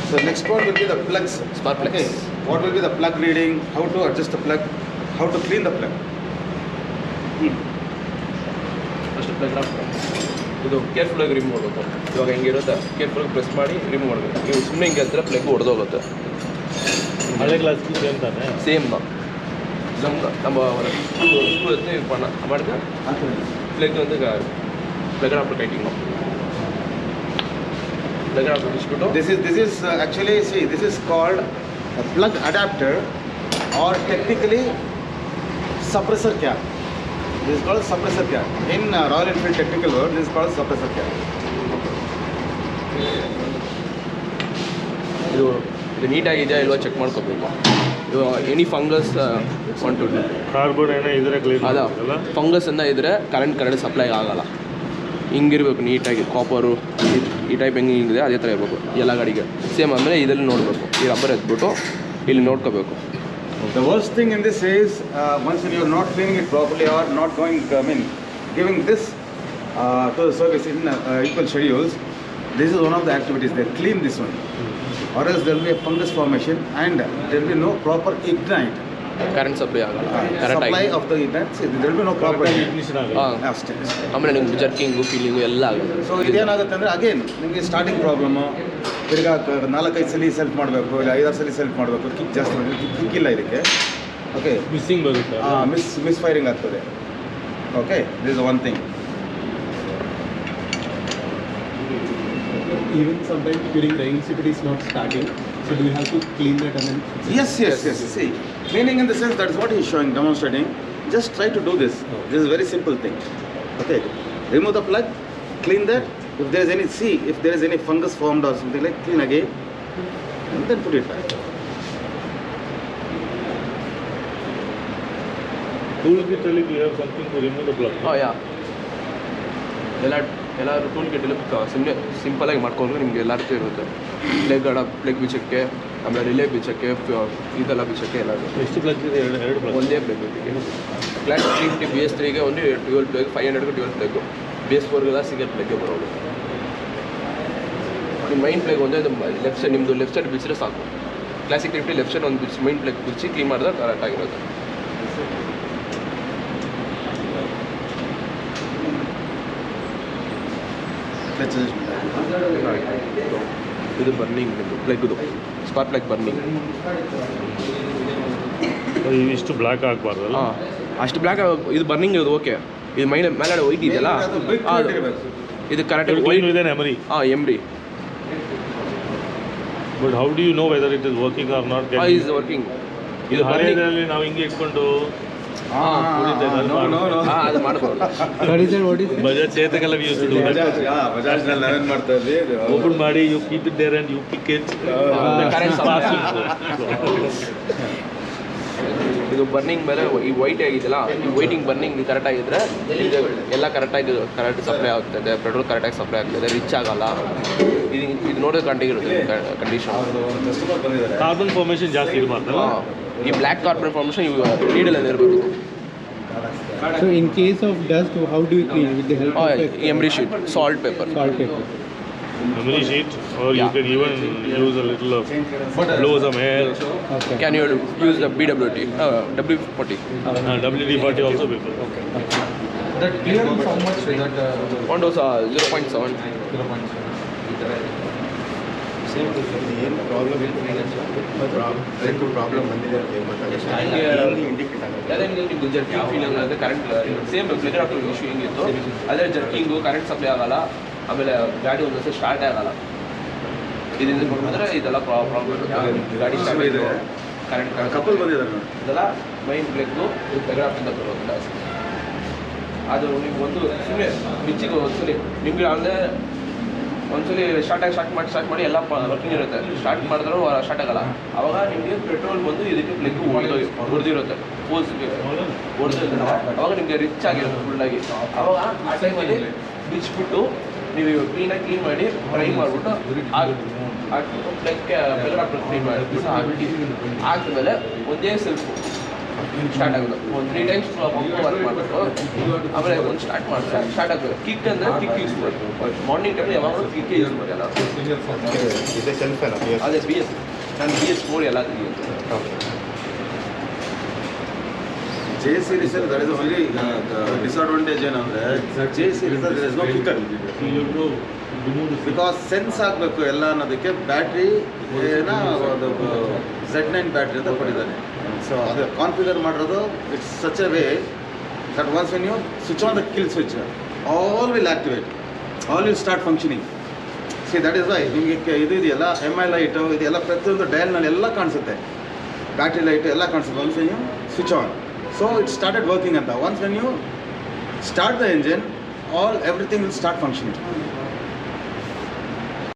So next one will be the plugs. Spark plugs. Okay. What will be the plug reading? How to adjust the plug? How to clean the plug? First plug ಇದು ಕೇರ್ಫುಲ್ಲಾಗಿ remove ಮಾಡಬೇಕು. ಇವಾಗ ಹೆಂಗಿರುತ್ತೆ ಕೇರ್ಫುಲ್ಲಾಗಿ press ಮಾಡಿ remove ಮಾಡಬೇಕು. ನೀವು ಸುಮ್ಮನೆ ಹಿಂಗೆ ಹತ್ತಿರ ಪ್ಲಗ್ ಹೊಡೆದೋಗುತ್ತೆ. ಹಳೆ ಕ್ಲಾಸ್ಗೆ ಸೇಮ್ ತಾನೆ? ಸೇಮ್ நம்ம ஸ்க்ரூ எடுத்து இது பண்ண ಮಾಡಿದ್ರೆ ಪ್ಲಗ್ வந்து plug apply cutting plug apply ಇಸ್ಬಿಟ್ಟು This is actually, see, this is called a plug adapter, or technically suppressor cap. This is called suppressor cap. In Royal Enfield technical word, this is called suppressor cap. ಇದು ನೀಟಾಗಿದೆಯಾ ಇಲ್ವಾ check ಮಾಡ್ಕೋಬೇಕು. ಇದು any fungus one two carbon ಏನೋ ಇದ್ರೆ clean ಅದ ಮಾಡಲ್ಲ. Fungus ಅಂತ ಇದ್ದರೆ ಕರೆಕ್ಟ್ ಸಪ್ಲೈ ಆಗಲ್ಲ. ಹಿಂಗಿರ್ಬೇಕು ನೀಟಾಗಿ ಕಾಪರು ಈ ಟೈಪ್ ಹೆಂಗಿದೆ ಅದೇ ಥರ ಇರಬೇಕು ಎಲ್ಲ ಗಾಡಿಗೆ ಸೇಮ್. ಆಮೇಲೆ ಇದರಲ್ಲಿ ನೋಡಬೇಕು, ಈ ರಬ್ಬರ್ ಎತ್ಬಿಟ್ಟು ಇಲ್ಲಿ ನೋಡ್ಕೋಬೇಕು. The worst thing in this is once you are not cleaning it properly or not going, giving this to the service in equal schedules. This is one of the activities. They clean this one, or else there will be a fungus formation and there will be no proper ignite. Current supply ಆಗಲ್ಲ ಕರೆಕ್ಟಾಗಿ. Supply of the ignite, there will be no proper ignition ಆಗಲ್ಲ. ಹಾಂ, ಅಷ್ಟೇ. ಆಮೇಲೆ ನಿಮ್ಗೆ ಜರ್ಕಿಂಗು feeling ಎಲ್ಲ ಆಗುತ್ತೆ. So ಇದೇನಾಗುತ್ತೆ ಅಂದರೆ ಅಗೇನ್ ನಿಮಗೆ ಸ್ಟಾರ್ಟಿಂಗ್ ಪ್ರಾಬ್ಲಮ್ಮು, ತಿರ್ಗಾ 4-5 ಸಲ ಸೆಲ್ಫ್ ಮಾಡಬೇಕು, ಇಲ್ಲ 5-6 ಸಲ ಸೆಲ್ಫ್ ಮಾಡಬೇಕು. ಕಿಕ್ ಜಾಸ್ತಿ ಮಾಡಬೇಕು, ಕಿಕ್ ಇಲ್ಲ ಇದಕ್ಕೆ. ಓಕೆ, ಮಿಸ್ಸಿಂಗ್ ಬರುತ್ತೆ. ಮಿಸ್ ಫೈರಿಂಗ್ ಆಗ್ತದೆ. Okay, this is one thing. Even sometimes during rains, if it is not starting, so do we have to clean that and then? Yes. See, cleaning in the sense, that is what he is showing, demonstrating. Just try to do this. This is a very simple thing. Okay, remove the plug, clean that. If there is any, see if there is any fungus formed or something, like clean again, and then put it back. Tool kit ಅಲ್ಲಿ you have something to remove the plug. ಹಾಂ ಯಾ ಎಲ್ಲರೂ tool ಕಿಟ್ಟಲ್ಲಿ ಸುಮ್ಮನೆ ಸಿಂಪಲಾಗಿ ಮಾಡ್ಕೊಂಡ್ರೆ ನಿಮಗೆ ಎಲ್ಲ ರೀತಿ ಇರುತ್ತೆ. ಪ್ಲಗ್ ಬಿಚ್ಚಕ್ಕೆ, ಆಮೇಲೆ ರಿಲೇ ಬಿಚ್ಚಕ್ಕೆ, ಇದೆಲ್ಲ ಬಿಚ್ಚಕ್ಕೆ ಎಲ್ಲ ಎಷ್ಟು ಪ್ಲಗ್ ಇದೆ? ಎರಡು ಪ್ಲಗ್. ಒಂದೇ ಪ್ಲಗ್ ಬಿಟ್ಟಿಗೆ ಕ್ಲಾಸ್ 350 BS3ಗೆ ಒಂದು 12 ಪ್ಲಗ್, 500ಗೆ 12 ಪ್ಲಗ್ಗು, BS4ಗೆಲ್ಲ ಸಿಂಗಲ್ ಪ್ಲಗ್ಗೆ ಬರೋದು. ನಿಮ್ಮ ಮೈನ್ ಪ್ಲಗ್ ಒಂದೇ ಲೆಫ್ಟ್ ಸೈಡ್, ನಿಮ್ಮದು ಲೆಫ್ಟ್ ಸೈಡ್ ಬಿಚ್ಚಿದ್ರೆ ಸಾಕು. ಕ್ಲಾಸಿಕ್ 350 ಲೆಫ್ಟ್ ಸೈಡ್ ಒಂದು ಬಿಚ್ಚಿ ಮೈನ್ ಪ್ಲಗ್ ಬಿಚ್ಚಿ ಕ್ಲೀನ್ ಮಾಡಿದ್ರೆ ಕರೆಕ್ಟಾಗಿರುತ್ತೆ. ಇದು ಬರ್ನಿಂಗ್ ಪ್ಲಗ್ದು ಸ್ಪಾರ್ಕ್ ಪ್ಲಗ್ ಬರ್ನಿಂಗ್. ಇಷ್ಟು ಬ್ಲ್ಯಾಕ್ ಆಗಬಾರ್ದಲ್ಲ? ಹಾಂ, ಅಷ್ಟು ಬ್ಲ್ಯಾಕ್ ಇದು ಬರ್ನಿಂಗ್ ಇದು ಓಕೆ. ಇದು ಮೇಲೆ ವೈಟ್ ಇದೆಯಲ್ಲ ಇದು ಕರೆಕ್ಟಾಗಿ ವೈಟ್ ಇದೆ ಎಮರಿ. ಹಾಂ, emery. But how do you know whether it is working or not? Is working. ಇದು ಹಳೆಯದಲ್ಲಿ ನಾವು ಹಿಂಗೆ ಇಟ್ಕೊಂಡು ಅದು ಮಾಡ್ಬೋದು. ಬಜಾಜ್ ಚೇತಕ್ಕೆಲ್ಲ ಯೂಸ್ ಟು ಬಜಾಜ್ನಲ್ಲಿ ನಾವೇನು ಮಾಡ್ತಾ ಇದ್ವಿ, ಓಪನ್ ಮಾಡಿ you keep it there and you pick it. ಇದು ಬರ್ನಿಂಗ್ ಮೇಲೆ ಈ ವೈಟ್ ಆಗಿದೆಯಲ್ಲ, ಈ ವೈಟಿಂಗ್ ಬರ್ನಿಂಗ್ ಕರೆಕ್ಟ್ ಆಗಿದ್ರೆ ಎಲ್ಲ ಕರೆಕ್ಟಾಗಿ ಸಪ್ಲೈ ಆಗ್ತದೆ, ಪೆಟ್ರೋಲ್ ಕರೆಕ್ಟಾಗಿ ಸಪ್ಲೈ ಆಗ್ತದೆ, ರಿಚ್ ಆಗಲ್ಲ. ಇದು ನೋಡೋ ಕಂಟಿಗಿರುತ್ತೆ ಕಂಡೀಷನ್. ಕಾರ್ಬನ್ ಫಾರ್ಮೇಷನ್ ಜಾಸ್ತಿ ಇರಬಾರ್ದಲ್ಲ? ಈ ಬ್ಲ್ಯಾಕ್ ಕಾರ್ಬನ್ ಫಾರ್ಮೇಷನ್ ನೀಡಲ್ಲಿ ಇರಬೇಕು. So in case of dust, how do you clean? With the help of emery sheet, salt paper. salt paper. Memory sheet, or you can even use a little of blow some air. Okay. Can you use the BWT, W40? WD-40 also paper. Okay. That clearance how much that One dose 0.7. ಏನು problem ಬಂದಿದೆ ಅಂತ indicate ಆಗುತ್ತೆ. ಅದೇ ನಿಮ್ಗೆ jerking feeling ಅಂದರೆ current same ಫ್ಲೆಜರ್ ಹಾಕೋ issue ಹಿಂಗಿತ್ತು. ಅದೇ ಜರ್ಕಿಂಗು current supply ಆಗಲ್ಲ, ಆಮೇಲೆ ಗಾಡಿ ಒಂದೊಂದ್ಸಲ ಸ್ಟಾರ್ಟ್ ಆಗಲ್ಲ. ಇದರಿಂದ ನೋಡಿದ್ರೆ ಇದೆಲ್ಲ ಪ್ರಾಬ್ಲಮ್. ಗಾಡಿ ಸ್ಟಾರ್ಟ್ ಇದೆ, ಕರೆಂಟ್ ಕಪಲ್ ಬಂದಿದ್ದಾರೆ ನೋಡಿ, ಇದೆಲ್ಲ ಮೈನ್ ಪ್ಲಗ್ಗು ತೆಗಡಾಪಿಂದ ಬರೋದು ಜಾಸ್ತಿ. ಅದು ನೀವು ಒಂದು ಸುಮ್ಮನೆ ಮಿಚ್ಚಿಗೆ ಒಂದ್ಸಲಿ ನಿಮಗೆ ಅಂದರೆ ಒಂದ್ಸಲಿ ಸ್ಟಾರ್ಟ್ ಮಾಡಿ ಎಲ್ಲ ವರ್ಕಿಂಗ್ ಇರುತ್ತೆ. ಸ್ಟಾರ್ಟ್ ಮಾಡಿದ್ರೂ ಸ್ಟಾರ್ಟ್ ಆಗಲ್ಲ. ಅವಾಗ ನಿಮಗೆ ಪೆಟ್ರೋಲ್ ಬಂದು ಇದಕ್ಕೆ ಪ್ಲಗ್ ಹೊಡೆದಿರುತ್ತೆ, ಫೋರ್ಸ್ಗೆ ಹೊಡೆದಿರುತ್ತೆ. ಅವಾಗ ನಿಮಗೆ ರಿಚ್ ಆಗಿರುತ್ತೆ ಫುಲ್ಲಾಗಿ. ಅವಾಗ ಆ ಟೈಮಲ್ಲಿ ಬಿಚ್ಚಿಬಿಟ್ಟು ನೀವು ಕ್ಲೀನಾಗಿ ಕ್ಲೀನ್ ಮಾಡಿ ಫ್ರೈ ಮಾಡಿಬಿಟ್ಟು ಹಾಕ್ಬಿಟ್ಟು ಪ್ಲಗ್ಗೆ ಕ್ಲೀನ್ ಮಾಡಿಬಿಟ್ಟು ಹಾಕಿ ಹಾಕಿದ್ಮೇಲೆ ಒಂದೇ ಸೆಲ್ಫು ಸ್ಟಾರ್ಟ್ ಆಗೋದು ಒಂದು 3 ಟೈಮ್ಸ್ ಪಂಪ್ ವರ್ಕ್ ಮಾಡಬೇಕು ಆಮೇಲೆ ಒಂದು ಸ್ಟಾರ್ಟ್ ಆಗಬೇಕು ಕಿಕ್ ಅಂದರೆ ಕಿಕ್ ಯೂಸ್ ಮಾಡಬೇಕು ಮಾರ್ನಿಂಗ್ ಟೈಮ್ ಯಾವಾಗಲೂ ಕಿಕ್ ಯೂಸ್ ಮಾಡಿ ಎಲ್ಲ ಇದೆ ಸೆಲ್ಫ್ ಏನಾ ಅದೇ ಬಿ ಎಸ್ ನಾನು BS 4 ಎಲ್ಲ J series ಅಲ್ಲಿ there is only disadvantage ಏನಂದ್ರೆ J series ಅಲ್ಲಿ there is no kicker because sense ಆಗಬೇಕು ಎಲ್ಲ ಅನ್ನೋದಕ್ಕೆ ಬ್ಯಾಟ್ರಿ ಅದು Z9 ಬ್ಯಾಟ್ರಿ ಅಂತ ಕೊಟ್ಟಿದ್ದಾನೆ ಸೊ ಅದು ಕಾನ್ಫಿಗರ್ ಮಾಡಿರೋದು it's such a way that once when you switch on the kill switch all will activate all will start functioning see that is why ನಿಮಗೆ ಇದು ಇದೆಯಲ್ಲ MI ಲೈಟು ಇದೆಲ್ಲ ಪ್ರತಿಯೊಂದು ಡಯಲ್ನಲ್ಲಿ ಎಲ್ಲ ಕಾಣಿಸುತ್ತೆ ಬ್ಯಾಟ್ರಿ ಲೈಟು ಎಲ್ಲ ಕಾಣಿಸುತ್ತೆ once when you switch on so it started working ಅಂತ once when you start the engine everything will start functioning.